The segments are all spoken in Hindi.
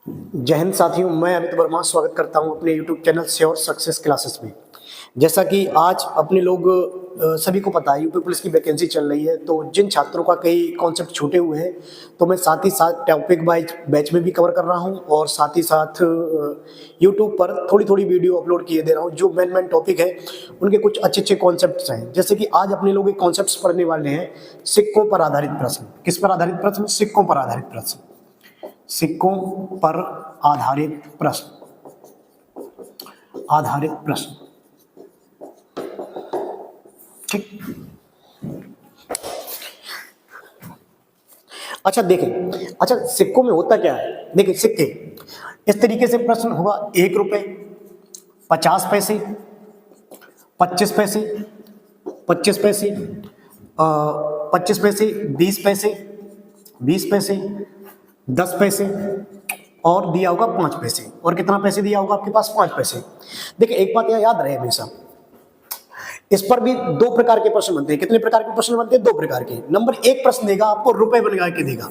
जय हिंद साथियों, मैं अमित वर्मा स्वागत करता हूं अपने YouTube channel sure success classes में। जैसा कि आज अपने लोग सभी को पता है यूपी पुलिस की वैकेंसी चल रही है, तो जिन छात्रों का कई कॉन्सेप्ट छूटे हुए हैं तो मैं साथ ही साथ टॉपिक वाइज बैच में भी कवर कर रहा हूं और साथ ही साथ YouTube पर थोड़ी थोड़ी वीडियो अपलोड किए दे रहा हूं। जो मेन टॉपिक है उनके कुछ अच्छे अच्छे कॉन्सेप्ट्स हैं। जैसे कि आज अपने लोग एक कॉन्सेप्ट्स पढ़ने वाले हैं, सिक्कों पर आधारित प्रश्न। किस पर आधारित प्रश्न? सिक्कों पर आधारित प्रश्न। सिक्कों पर आधारित प्रश्न। ठीक। अच्छा देखें, अच्छा सिक्कों में होता क्या है? देखिए सिक्के इस तरीके से प्रश्न होगा, 1 रुपए, 50 पैसे, 25 पैसे, 25 पैसे, 25 पैसे, 20 पैसे, 20 पैसे, 10 पैसे और दिया होगा 5 पैसे। और कितना पैसे दिया होगा आपके पास? 5 पैसे। देखिए एक बात यह याद रहे हमेशा, इस पर भी दो प्रकार के प्रश्न बनते हैं। कितने प्रकार के प्रश्न बनते हैं? दो प्रकार के। नंबर एक प्रश्न देगा आपको रुपए बना के देगा।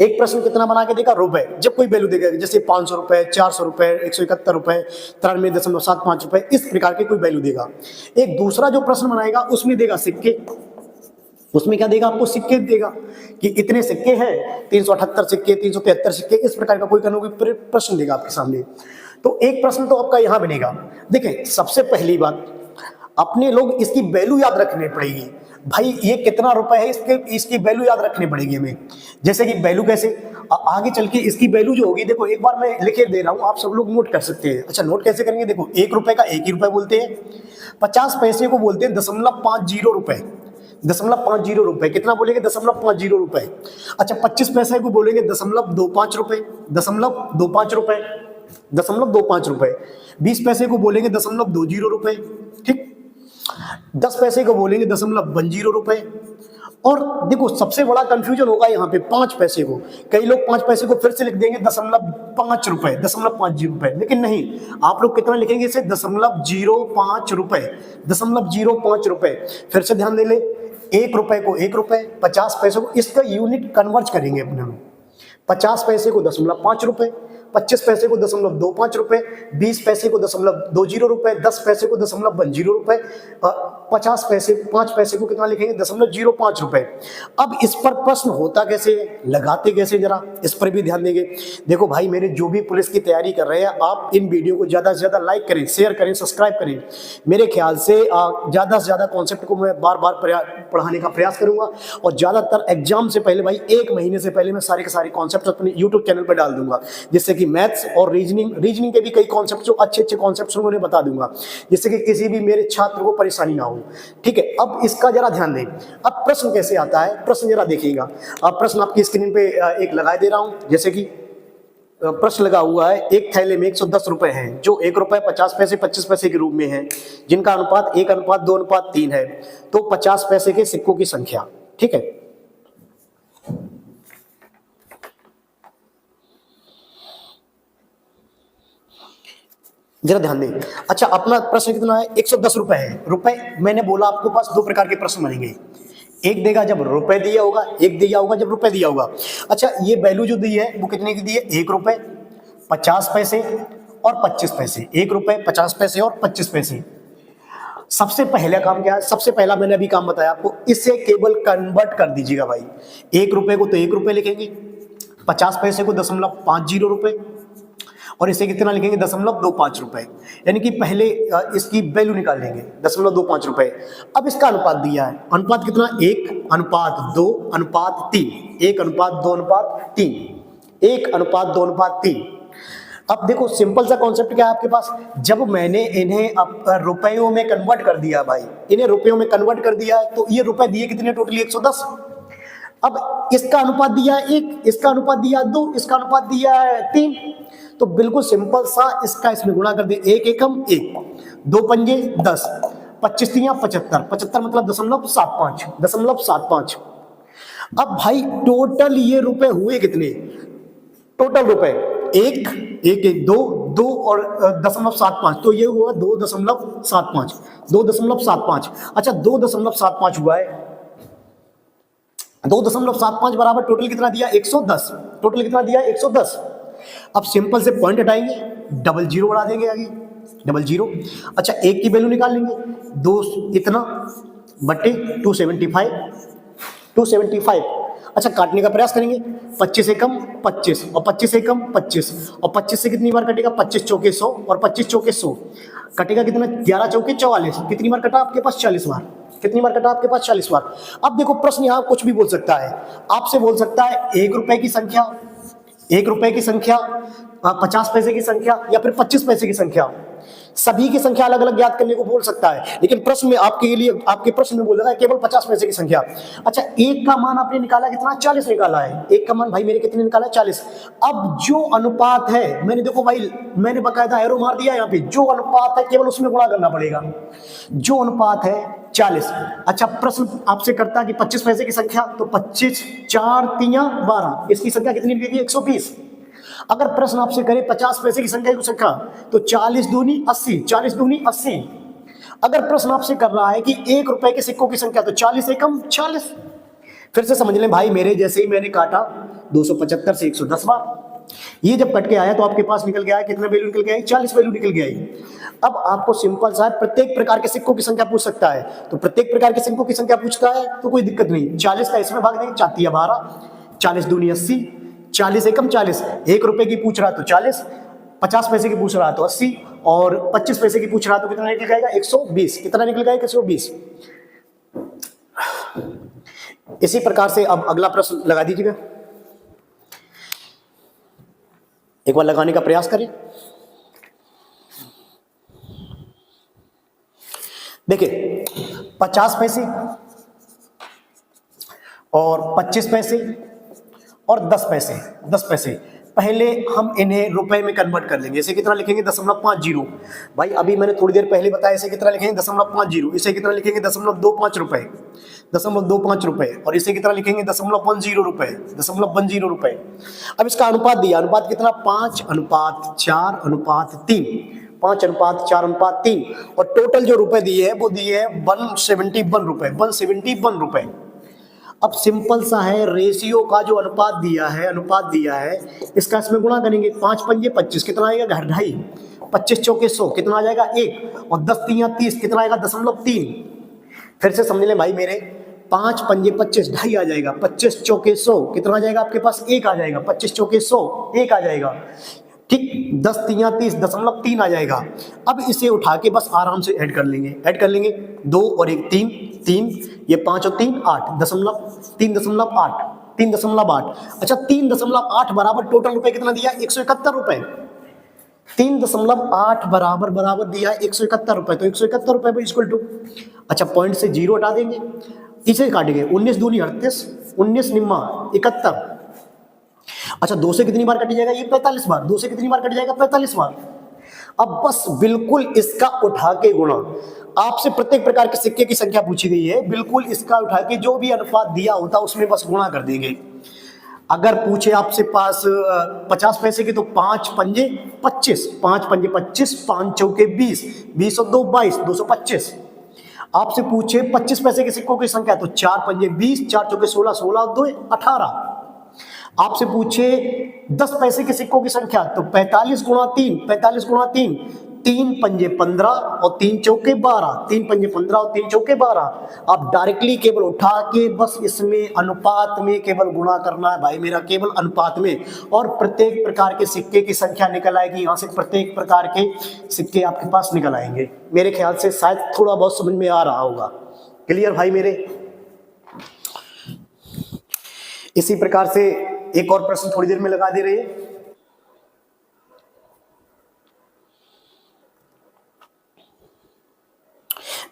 एक प्रश्न कितना बना के देगा? रुपए। जब कोई वैल्यू देगा जैसे 500 रुपए, 400 रुपए, 171 रुपए, 93.75 रुपए, इस प्रकार के कोई वैल्यू देगा। एक दूसरा जो प्रश्न बनाएगा उसमें देगा सिक्के। उसमें क्या देगा? आपको सिक्के देगा कि इतने सिक्के हैं, 378 सिक्के, 373 सिक्के, इस प्रकार का कोई प्रश्न देगा आपके सामने। तो एक प्रश्न तो आपका यहां बनेगा। देखें सबसे पहली बात, अपने लोग इसकी वैल्यू याद रखनी पड़ेगी। भाई ये कितना रुपए है, इसकी वैल्यू याद रखनी पड़ेगी हमें। जैसे कि वैल्यू कैसे, आगे चल के इसकी वैल्यू जो होगी, देखो एक बार मैं लिखे दे रहा हूं, आप सब लोग नोट कर सकते हैं। अच्छा नोट कैसे करेंगे? देखो 1 रुपए का 1 ही रुपए बोलते हैं, 50 पैसे को बोलते हैं 0.50 रुपए। 0.50 रुपए कितना बोलेंगे? 0.50 रुपए। अच्छा 25 पैसे को बोलेंगे 0.25 रुपए, 0.25 रुपए, 0.25 रुपए। 20 पैसे को बोलेंगे 0.20 रुपए। ठीक। 10 पैसे को बोलेंगे 0.10 रुपए। और देखो सबसे बड़ा कंफ्यूजन होगा यहाँ पे 5 पैसे को। कई लोग 5 पैसे को फिर से लिख देंगे 0.5 रुपए, 0.50 रुपए, लेकिन नहीं, आप लोग कितना लिखेंगे इसे? 0.05 रुपए, 0.05 रुपए। फिर से ध्यान दे ले, 1 रुपए को 1 रुपए, 50 पैसे को, इसका यूनिट कन्वर्ट करेंगे अपने लोग। 50 पैसे को 0.5 रुपए, 25 पैसे को 0.25 रुपए, 20 पैसे को 0.20 रुपए, 10 पैसे को 0.10 रुपए, 50 पैसे 5 पैसे को कितना लिखेंगे? 0.05 रुपए। अब इस पर प्रश्न होता कैसे, लगाते कैसे, जरा इस पर भी ध्यान देंगे। देखो भाई मेरे जो भी पुलिस की तैयारी कर रहे हैं, आप इन वीडियो को ज्यादा से ज्यादा लाइक करें, शेयर करें, सब्सक्राइब करें। मेरे ख्याल से ज्यादा से ज्यादा कॉन्सेप्ट को मैं बार बार पढ़ाने का प्रयास करूंगा और ज्यादातर एग्जाम से पहले भाई 1 महीने से पहले मैं सारे के सारे कॉन्सेप्ट अपने यूट्यूब चैनल पर डाल दूंगा, जिससे कि मैथ्स और रीजनिंग के भी कई कॉन्सेप्ट, जो अच्छे अच्छे कॉन्सेप्ट उन्हें बता दूंगा, जिससे कि किसी भी मेरे छात्र को परेशानी ना हो। ठीक है, अब इसका जरा ध्यान दें। अब प्रश्न कैसे आता है, प्रश्न जरा देखिएगा। अब प्रश्न आपकी स्क्रीन पे एक लगा दे रहा हूं। जैसे कि प्रश्न लगा हुआ है, एक थैले में 110 रुपए हैं जो 1 रुपए 50 पैसे 25 पैसे के रूप में है, जिनका अनुपात 1:2:3 है। तो 50 पैसे के सिक्कों की संख्या। ठीक है, जरा ध्यान दें। अच्छा अपना प्रश्न कितना है? 110 रुपए है। रुपए मैंने बोला आपको पास दो प्रकार के प्रश्न बनेंगे, एक देगा जब रुपए दिया होगा, एक दिया होगा जब रुपए दिया होगा। अच्छा ये वैल्यू जो दी है वो कितने की दी है? 1 रुपए 50 पैसे और 25 पैसे। 1 रुपए 50 पैसे और 25 पैसे। सबसे पहला काम क्या है? सबसे पहला मैंने अभी काम बताया आपको, इसे केवल कन्वर्ट कर दीजिएगा भाई। 1 रुपए को तो 1 रुपए लिखेंगे, 50 पैसे को 0.50 रुपए और इसे कितना लिखेंगे? 0.25 रुपए। यानी कि पहले इसकी वैल्यू निकाल लेंगे 0.25 रुपए। अब इसका अनुपात दिया है, अनुपात कितना? 1:2:3, 1:2:3, 1:2:3। अब देखो सिंपल सा कॉन्सेप्ट क्या है आपके पास, जब मैंने इन्हें रुपयों में कन्वर्ट कर दिया भाई, इन्हें रुपयों में कन्वर्ट कर दिया है, तो ये रुपए दिए कितने? टोटली 110। अब इसका अनुपात दिया है 1, इसका अनुपात दिया है 2, इसका अनुपात दिया है 3। तो बिल्कुल सिंपल सा इसका इसमें गुणा कर दे, 1 एकम 1, 2 पंजे 10, 25 तियां 75, 75 मतलब 0.75। अब भाई टोटल ये रुपए हुए कितने? टोटल रुपए 1 1 1 2 2 और 0.75, तो ये हुआ 2.75, 2.75। अच्छा 2.75 हुआ है, 2.75 बराबर टोटल कितना दिया? 110। टोटल कितना दिया? 110। अब सिंपल से पॉइंट हटाएंगे, डबल जीरो बढ़ा देंगे आगे, डबल जीरो। अच्छा एक की वैल्यू निकाल लेंगे, दो इतना बटे 275। अच्छा काटने का प्रयास करेंगे, 25 से कम 25 और 25 से कम 25 और 25 से कितनी बार कटेगा, 25 चौके 100 और 25 चौके 100 कटेगा कितना, 11 चौके 44। कितनी बार कटा आपके पास, 40 बार। कितनी बार कटा आपके पास, 40 बार। अब देखो प्रश्न यहाँ कुछ भी बोल सकता है, आपसे बोल सकता है 1 रुपए की संख्या, 1 रुपए की संख्या, 50 पैसे की संख्या या फिर 25 पैसे की संख्या, सभी की संख्या अलग अलग ज्ञात करने को बोल सकता है। लेकिन प्रश्न में आपके लिए, आपके प्रश्न में बोल रहा है केवल 50 पैसे की संख्या। अच्छा एक का मान आपने निकाला कितना, 40 निकाला है। एक का मान भाई मेरे कितने निकाला है, 40। अब जो अनुपात है, मैंने देखो भाई मैंने बकायदा एरो मार दिया यहाँ पे, जो अनुपात है केवल उसमें गुणा करना पड़ेगा, जो अनुपात है 40। अच्छा प्रश्न आपसे करता है कि 25 पैसे की संख्या, तो 25 4 3 12, इसकी संख्या कितनी निकलेगी, 120। अगर प्रश्न आपसे करे 50 पैसे की संख्या को संख्या, तो 40 दूनी 80, 40 दूनी 80। अगर प्रश्न आपसे कर रहा है कि 1 रुपए के सिक्कों की संख्या, तो 40 से कम 40। फिर से समझ लें भाई मेरे, जैसे ही मैंने काटा 275 से 110 बार, ये जब कट के आया तो आपके पास निकल गया है कितना वैल्यू निकल गया है, 40 वैल्यू निकल गया है। अब आपको सिंपल सा प्रत्येक प्रकार के सिक्कों की संख्या पूछ सकता है, तो प्रत्येक प्रकार के सिक्कों की संख्या पूछता है तो कोई दिक्कत नहीं, 40 का इसमें भाग देंगे, 4 12, 40 दूनी 80, 40 एकम 40। 1 रुपए की पूछ रहा तो 40, 50 पैसे की पूछ रहा तो 80 और 25 पैसे की पूछ रहा तो कितना निकल जाएगा, 120। कितना निकल जाएगा, 120। इसी प्रकार से अब अगला प्रश्न लगा दीजिएगा, एक बार लगाने का प्रयास करें। देखिए 50 पैसे और 25 पैसे और 10 पैसे, 10 पैसे पहले हम इन्हें रुपए में कन्वर्ट कर लेंगे। इसे कितना लिखेंगे, 0.50। भाई अभी मैंने थोड़ी देर पहले बताया, इसे कितना लिखेंगे, 0.50। इसे कितना लिखेंगे, 0.25 रुपए, 0.25 रुपए। और इसे कितना लिखेंगे, 0.10 रुपए, 0.10 रुपए। अब इसका अनुपात दिया, अनुपात कितना, 5:4:3, 5:4:3। और टोटल जो रुपए दिए हैं वो दिए हैं 171 रुपए, 171 रुपए। अब सिंपल सा है, रेशियो का जो अनुपात दिया है, इसका इसमें गुणा करेंगे, 5 पंजे 25, कितना आएगा, 2.5। 25 चौके 100, कितना आ जाएगा, 1। और 10 3 30, कितना आएगा, 0.3। फिर से समझ ले भाई मेरे, 5 पंजे 25, 2.5 आ जाएगा। 25 चौके 100, कितना आ जाएगा आपके पास, 1 आ जाएगा। 25 चौके 100, 1 आ जाएगा। ठीक, 10 3 30, 0.3 आ जाएगा। अब इसे उठा के बस आराम से ऐड कर लेंगे, 2 और 1 3, 3, ये 5 और 3 8, 3.8, 3.8। अच्छा 3.8 बराबर टोटल रुपए कितना दिया, 171 रुपए। 3.8 बराबर दिया 171 रुपए, तो 171 रुपए इक्वल टू, अच्छा पॉइंट से 0 हटा देंगे, इसे काटेंगे, 19 दूनी 38, 19 निम्मा 71। अच्छा 2 से कितनी बार कट जाएगा, ये 45 बार। 2 से कितनी बार कट जाएगा, 45 बार। अब बस बिल्कुल इसका उठा के गुणा, आपसे प्रत्येक प्रकार के सिक्के की संख्या पूछी गई है, बिल्कुल इसका उठा के जो भी अनुपात दिया होता उसमें बस गुणा कर देंगे। अगर पूछे आपसे पास 50 पैसे की, तो 5 पंजे 25, 5 पंजे 25, 5 चौके 20, 20 और 2 22, 225। आपसे पूछे 25 पैसे के सिक्कों की संख्या, तो 4 पंजे 20, 4 चौके 16, 16 और 2 18। आपसे पूछे 10 पैसे के सिक्कों की संख्या, तो 45 गुणा 3, 45 गुणा 3, 3 पंजे 15 और 3 चौके 12, 3 पंजे 15 और 3 चौके 12। आप डायरेक्टली केवल उठा के बस इसमें अनुपात में केवल गुणा करना है भाई मेरा, केवल अनुपात में, और प्रत्येक प्रकार के सिक्के की संख्या निकल आएगी। यहाँ से प्रत्येक प्रकार के सिक्के आपके पास निकल आएंगे। मेरे ख्याल से शायद थोड़ा बहुत समझ में आ रहा होगा। क्लियर भाई मेरे? इसी प्रकार से एक और प्रश्न थोड़ी देर में लगा दे रहे हैं।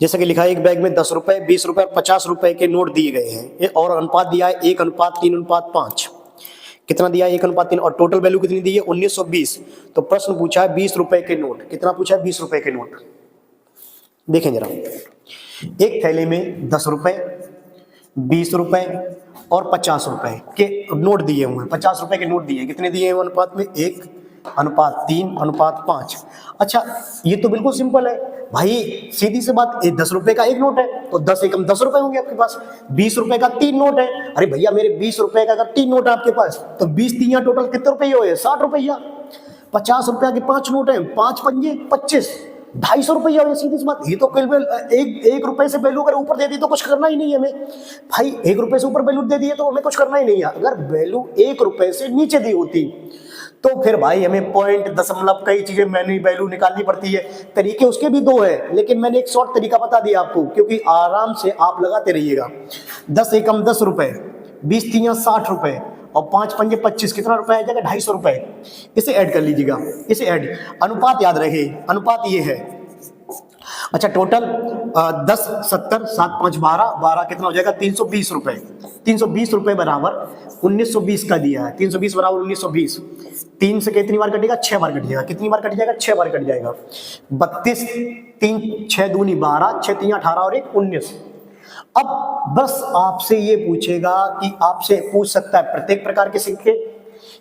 जैसा कि लिखा है, एक बैग में 10 रुपए, 20 रुपए और 50 रुपए के नोट दिए गए हैं, और अनुपात दिया है 1:3:5। कितना दिया है, 1:3, और टोटल वैल्यू कितनी दी है, 1920। तो प्रश्न पूछा है 20 रुपए के नोट। कितना पूछा है, 20 रुपए के नोट। देखें जरा, एक थैले में 10 रुपए, 20 रुपए और 50 रुपए के नोट दिए हुए हैं। 50 रुपए के नोट दिए, कितने दिए हैं अनुपात में, 1:3:5। अच्छा ये तो बिल्कुल सिंपल है, भाई सीधी सी बात, 10 रुपए का एक नोट है तो 10 एकम 10 रुपए होंगे आपके पास। 20 रुपए का 3 नोट है, अरे भैया मेरे 20 रुपए का अगर 3 नोट है आपके पास तो 20 तिया टोटल कितने रुपये हुए? 60 रुपया। 50 रुपया के 5 नोट है, 5 पंजे 25, 250 रुपया हुए। सीधी सी बात, ये तो एक रुपए से वैल्यू अगर ऊपर दे दी तो कुछ करना ही नहीं है हमें भाई। 1 रुपए से ऊपर वैल्यू दे दी है तो हमें कुछ करना ही नहीं है। अगर वैल्यू 1 रुपए से नीचे दी होती तो फिर भाई हमें पॉइंट, दशमलव, कई चीजें मैंने वैल्यू निकालनी पड़ती है। तरीके उसके भी 2 हैं, लेकिन मैंने एक शॉर्ट तरीका बता दिया आपको, क्योंकि आराम से आप लगाते रहिएगा। 10 एकम 10 रुपए, 20 तिया 60 रुपए और 5 पंजे 25, कितना रुपए आ जाएगा? 250 रुपए। इसे ऐड कर लीजिएगा, इसे ऐड, अनुपात याद रहे, अनुपात ये है। अच्छा टोटल 10 70 7 5 12 12 कितना हो जाएगा? 320 रुपए। 320 रुपए बराबर 1920 का दिया है। 320 बराबर 1920। 3 से कितनी बार कटेगा? 6 बार कट जाएगा। कितनी बार कट जाएगा? 6 बार कट जाएगा। 32 3 6 दूनी 12, 6 3 18 और 1 19। अब बस आपसे ये पूछेगा कि आपसे पूछ सकता है प्रत्येक प्रकार के सिक्के,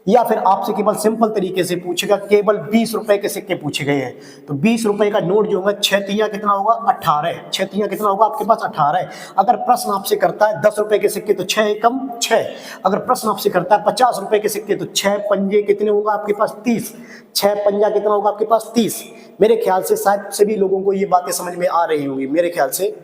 या फिर आपसे केवल सिंपल तरीके से पूछेगा, केवल 20 रुपए के सिक्के पूछे गए हैं। तो 20 रुपए का नोट जो होगा, 6 तिया कितना होगा? 18। 6 तिया कितना होगा आपके पास? 18। अगर प्रश्न आपसे करता है 10 रुपए के सिक्के तो 6 एकम 6। अगर प्रश्न आपसे करता है 50 रुपए के सिक्के तो 6 पंजे कितने होगा आपके पास? 30। 6 पंजा कितना होगा आपके पास? 30। मेरे ख्याल से शायद सभी लोगों को ये बातें समझ में आ रही होंगी मेरे ख्याल से।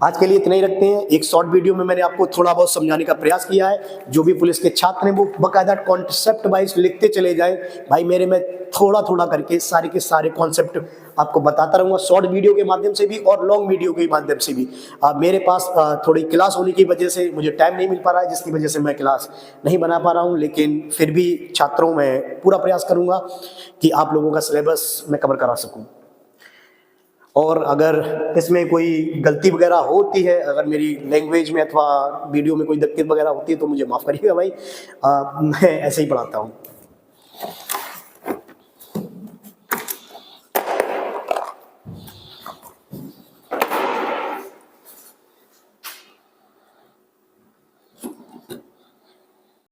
आज के लिए इतना ही रखते हैं। एक शॉर्ट वीडियो में मैंने आपको थोड़ा बहुत समझाने का प्रयास किया है। जो भी पुलिस के छात्र हैं वो बकायदा कॉन्सेप्ट वाइज लिखते चले जाएं। भाई मेरे में थोड़ा थोड़ा करके सारे के सारे कॉन्सेप्ट आपको बताता रहूंगा, शॉर्ट वीडियो के माध्यम से भी और लॉन्ग वीडियो के माध्यम से भी। मेरे पास थोड़ी क्लास होने की वजह से मुझे टाइम नहीं मिल पा रहा है, जिसकी वजह से मैं क्लास नहीं बना पा रहा हूँ, लेकिन फिर भी छात्रों में पूरा प्रयास करूँगा कि आप लोगों का सिलेबस मैं कवर करा सकूँ। और अगर इसमें कोई गलती वगैरह होती है, अगर मेरी लैंग्वेज में अथवा वीडियो में कोई दिक्कत वगैरह होती है तो मुझे माफ़ करिएगा भाई। मैं ऐसे ही पढ़ाता हूँ।